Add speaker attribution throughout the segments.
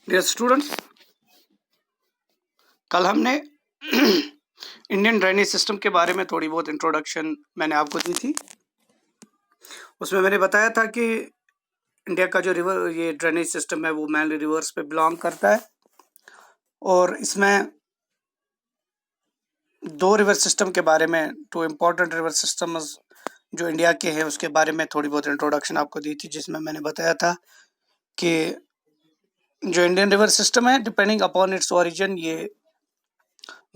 Speaker 1: Dear students, कल हमने Indian drainage system के बारे में थोड़ी बहुत इंट्रोडक्शन मैंने आपको दी थी। उसमें मैंने बताया था कि इंडिया का जो रिवर ये ड्रेनेज सिस्टम है वो मेनली रिवर्स पे बिलोंग करता है और इसमें दो रिवर सिस्टम के बारे में, टू इम्पोर्टेंट रिवर सिस्टम्स जो इंडिया के हैं उसके बारे में थोड़ी बहुत इंट्रोडक्शन आपको दी थी, जिसमें मैंने बताया था कि जो इंडियन रिवर सिस्टम है डिपेंडिंग अपॉन इट्स ओरिजिन ये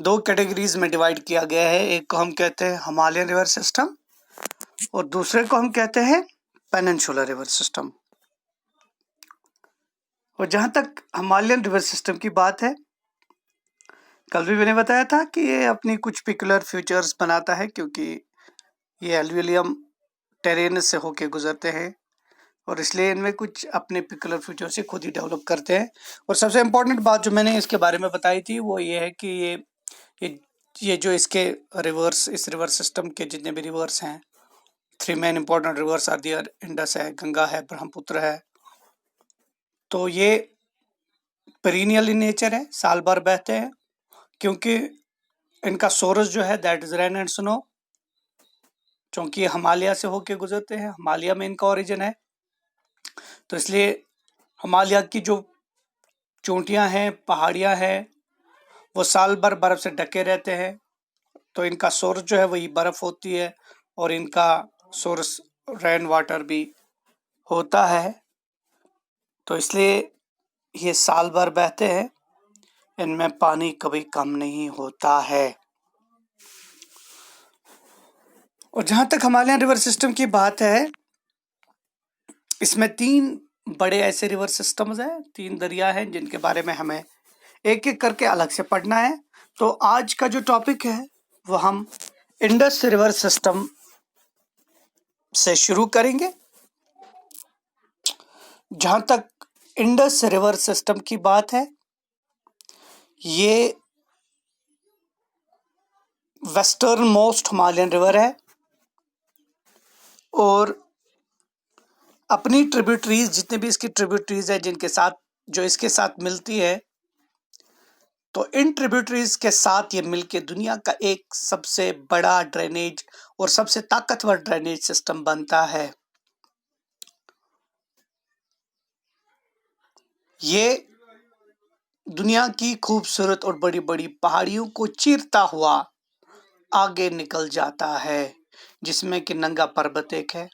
Speaker 1: दो कैटेगरीज में डिवाइड किया गया है। एक को हम कहते हैं हिमालयन रिवर सिस्टम और दूसरे को हम कहते हैं पेनिनसुलर रिवर सिस्टम। और जहां तक हिमालयन रिवर सिस्टम की बात है, कल भी मैंने बताया था कि ये अपनी कुछ पिकुलर फीचर्स बनाता है क्योंकि ये एल्यूवियम टेरेन से होके गुजरते हैं और इसलिए इनमें कुछ अपने पिकुलर फीचर से खुद ही डेवलप करते हैं। और सबसे इम्पोर्टेंट बात जो मैंने इसके बारे में बताई थी वो ये है कि ये, ये जो इसके रिवर्स, इस रिवर सिस्टम के जितने भी रिवर्स हैं, three main important rivers are there, Indus है, गंगा है, ब्रह्मपुत्र है। तो ये पेरिनियल इन नेचर है, साल भर बहते हैं क्योंकि इनका सोर्स जो है that is rain and snow, क्योंकि हिमालय से होके गुजरते हैं, हिमालय में इनका ओरिजिन है। तो इसलिए हिमालय की जो चोटियां हैं, पहाड़ियां हैं, वो साल भर बर्फ से ढके रहते हैं। तो इनका सोर्स जो है वही बर्फ होती है और इनका सोर्स रेन वाटर भी होता है। तो इसलिए ये साल भर बहते हैं, इनमें पानी कभी कम नहीं होता है। और जहां तक हिमालयन रिवर सिस्टम की बात है, इसमें तीन बड़े ऐसे रिवर सिस्टम्स हैं, तीन दरिया हैं जिनके बारे में हमें एक एक करके अलग से पढ़ना है। तो आज का जो टॉपिक है वो हम इंडस रिवर सिस्टम से शुरू करेंगे। जहां तक इंडस रिवर सिस्टम की बात है, ये वेस्टर्न मोस्ट हिमालयन रिवर है और अपनी ट्रिब्यूटरीज, जितने भी इसकी ट्रिब्यूटरीज है जिनके साथ जो इसके साथ मिलती है, तो इन ट्रिब्यूटरीज के साथ ये मिलके दुनिया का एक सबसे बड़ा ड्रेनेज और सबसे ताकतवर ड्रेनेज सिस्टम बनता है। ये दुनिया की खूबसूरत और बड़ी बड़ी पहाड़ियों को चीरता हुआ आगे निकल जाता है, जिसमें कि नंगा पर्वत एक है।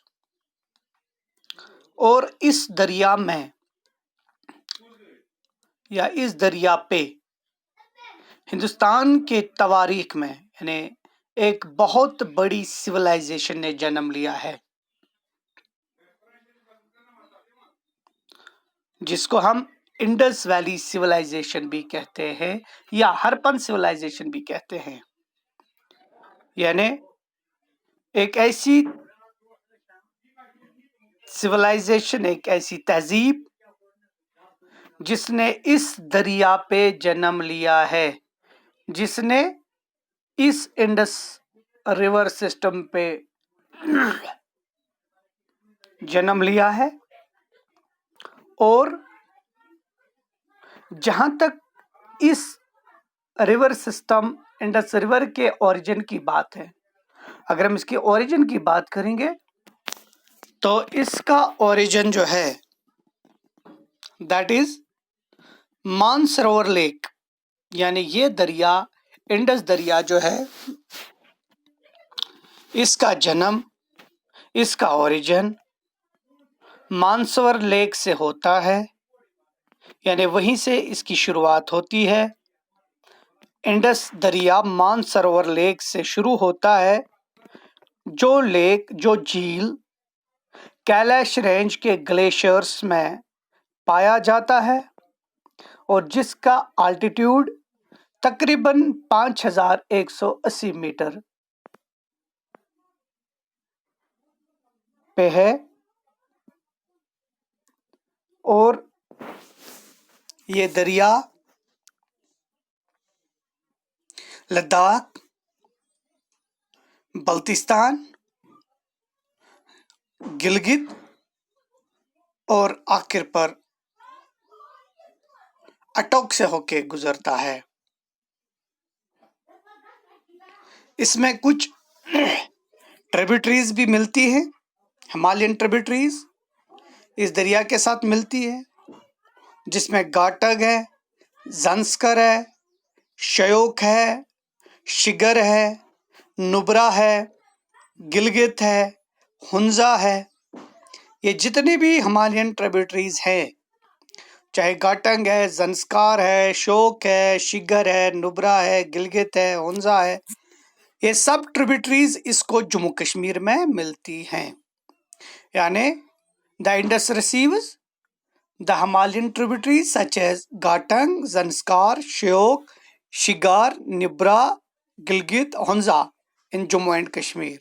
Speaker 1: और इस दरिया में या इस दरिया पे हिंदुस्तान के तवारीख में यानी एक बहुत बड़ी सिविलाइजेशन ने जन्म लिया है, जिसको हम इंडस वैली सिविलाइजेशन भी कहते हैं या हरप्पन सिविलाइजेशन भी कहते हैं। यानी एक ऐसी सिविलाइजेशन, एक ऐसी तहजीब जिसने इस दरिया पे जन्म लिया है, जिसने इस इंडस रिवर सिस्टम पे जन्म लिया है। और जहां तक इस रिवर सिस्टम, इंडस रिवर के ओरिजिन की बात है, अगर हम इसकी ओरिजिन की बात करेंगे तो इसका ओरिजिन जो है दैट इज मानसरोवर लेक। यानी ये दरिया, इंडस दरिया जो है, इसका जन्म, इसका ओरिजिन मानसरोवर लेक से होता है, यानी वहीं से इसकी शुरुआत होती है। इंडस दरिया मानसरोवर लेक से शुरू होता है, जो लेक, जो झील कैलाश रेंज के ग्लेशियर्स में पाया जाता है और जिसका अल्टीट्यूड तकरीबन 5180 मीटर पे है। और ये दरिया लद्दाख, बल्तिस्तान, गिलगित और आखिर पर अटोक से होके गुजरता है। इसमें कुछ ट्रिब्यूटरीज भी मिलती हैं, हिमालयन ट्रिब्यूटरीज इस दरिया के साथ मिलती है, जिसमें गाटग है, ज़ंस्कर है, शयोक है, शिगर है, नुब्रा है, गिलगित है, हुंजा है। ये जितने भी हिमालयन ट्रिब्यूटरीज हैं, चाहे गाटंग है, ज़ंस्कार है, शोक है, शिगर है, नुब्रा है, गिलगित है, हुंजा है, ये सब ट्रिब्यूटरीज इसको जम्मू कश्मीर में मिलती हैं। यानी the Indus receives the Himalayan tributaries such as Gatang, Zanskar, Shyok, Shigar, Nibra, Gilgit, Hunza in Jammu and Kashmir।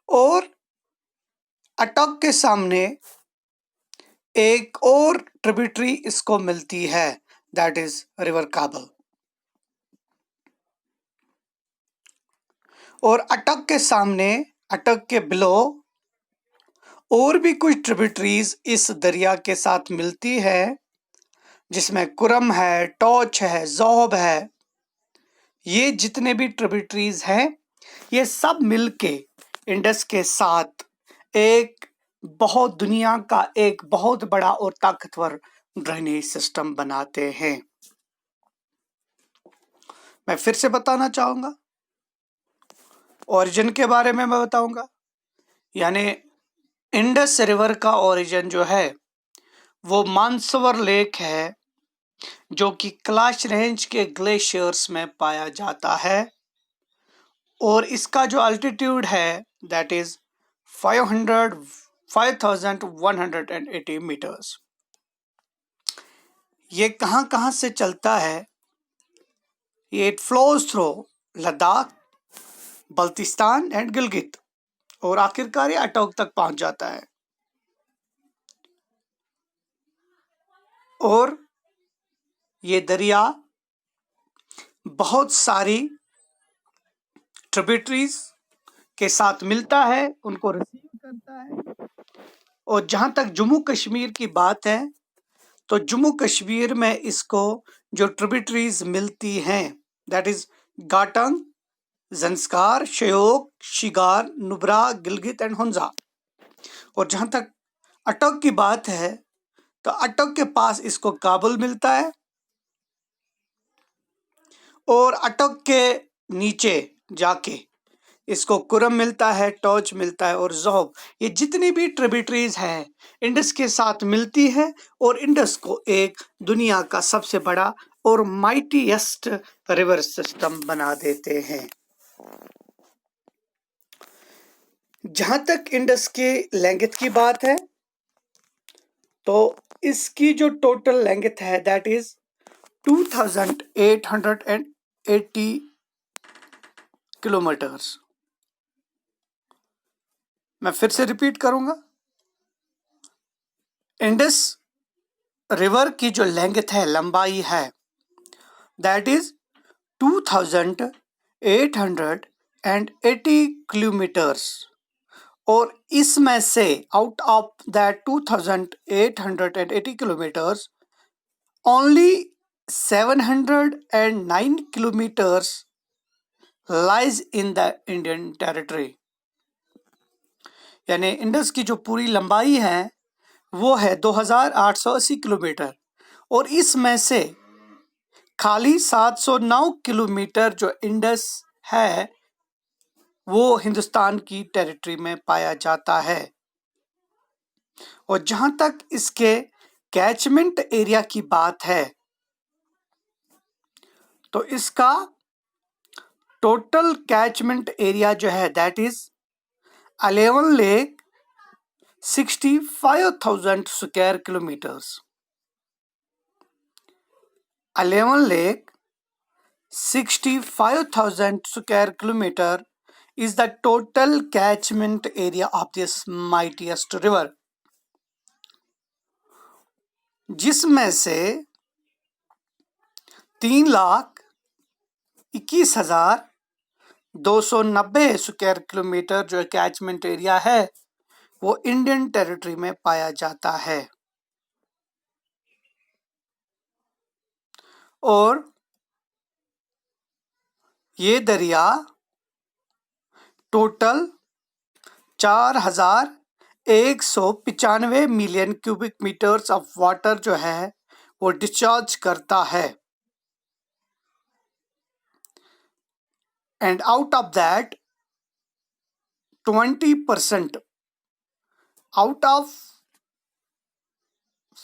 Speaker 1: और अटक के सामने एक और ट्रिब्यूटरी इसको मिलती है, दैट इज रिवर काबल। और अटक के सामने, अटक के बिलो और भी कुछ ट्रिब्यूटरीज इस दरिया के साथ मिलती है, जिसमें कुरम है, टॉच है, ज़ोब है। ये जितने भी ट्रिब्यूटरीज हैं, ये सब मिलके इंडस के साथ एक बहुत दुनिया का एक बहुत बड़ा और ताकतवर ड्रेनेज सिस्टम बनाते हैं। मैं फिर से बताना चाहूंगा, ओरिजिन के बारे में मैं बताऊंगा। यानी इंडस रिवर का ओरिजिन जो है वो मानसरोवर लेक है, जो कि कैलाश रेंज के ग्लेशियर्स में पाया जाता है। और इसका जो अल्टीट्यूड है दैट इज 5180 मीटर्स। ये कहां से चलता है? ये it flows through Ladakh, Baltistan and Gilgit, और आखिरकार ये अटोक तक पहुंच जाता है। और ये दरिया बहुत सारी ट्रिब्यूटरीज के साथ मिलता है, उनको रिसीव करता है। और जहां तक जम्मू कश्मीर की बात है, तो जम्मू कश्मीर में इसको जो ट्रिब्यूटरीज मिलती हैं that is Gartang, Zanskar, Shyok, Shigar, Nubra, Gilgit and Hunza. और जहां तक अटक की बात है, तो अटक के पास इसको काबुल मिलता है। और अटक के नीचे जाके इसको कुरम मिलता है, टॉच मिलता है और ज़ोब। ये जितनी भी ट्रिब्यूटरीज हैं इंडस के साथ मिलती है और इंडस को एक दुनिया का सबसे बड़ा और माइटीएस्ट रिवर सिस्टम बना देते हैं। जहां तक इंडस के लैंग्थ की बात है, तो इसकी जो टोटल लैंग्थ है दैट इज 2880 किलोमीटर्स। मैं फिर से रिपीट करूंगा, इंडस रिवर की जो लेंथ है, लंबाई है, दैट इज 2880 किलोमीटर्स। और इसमें से out of that 2880 kilometres only 709 kilometres lies in the Indian territory. यानी इंडस की जो पूरी लंबाई है वो है 2880 किलोमीटर, और इसमें से खाली 709 किलोमीटर जो इंडस है वो हिंदुस्तान की टेरिटरी में पाया जाता है। और जहां तक इसके कैचमेंट एरिया की बात है, तो इसका टोटल कैचमेंट एरिया जो है that is 11 lake 65,000 square kilometres. 11 lake 65,000 square kilometer is the total catchment area of this mightiest river, जिसमें से 3,21,290 स्क्वायर किलोमीटर जो कैचमेंट एरिया है वो इंडियन टेरिटरी में पाया जाता है। और ये दरिया total 4195 million cubic metres of water जो है वो डिस्चार्ज करता है। And out of that 20% out of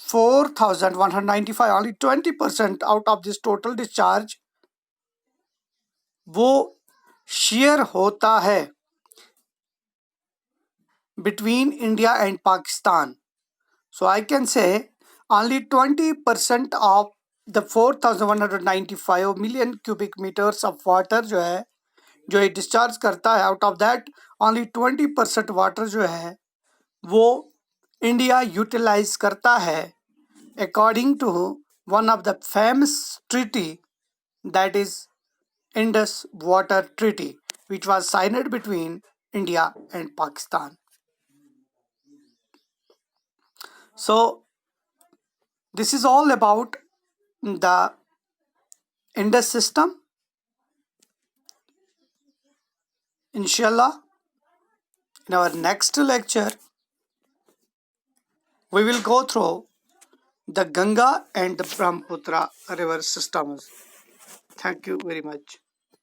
Speaker 1: 4195, only 20% out of this total discharge वो शेयर होता है between India and Pakistan. So I can say only 20% of the 4195 million cubic meters of water जो है जो ये डिस्चार्ज करता है, out of that only 20% water जो है वो इंडिया यूटिलाइज करता है according to one of the famous treaty, that is Indus Water Treaty, which was signed between India and Pakistan. So this is all about the Indus system. Inshallah, in our next lecture, we will go through the Ganga and the Brahmaputra river systems. Thank you very much.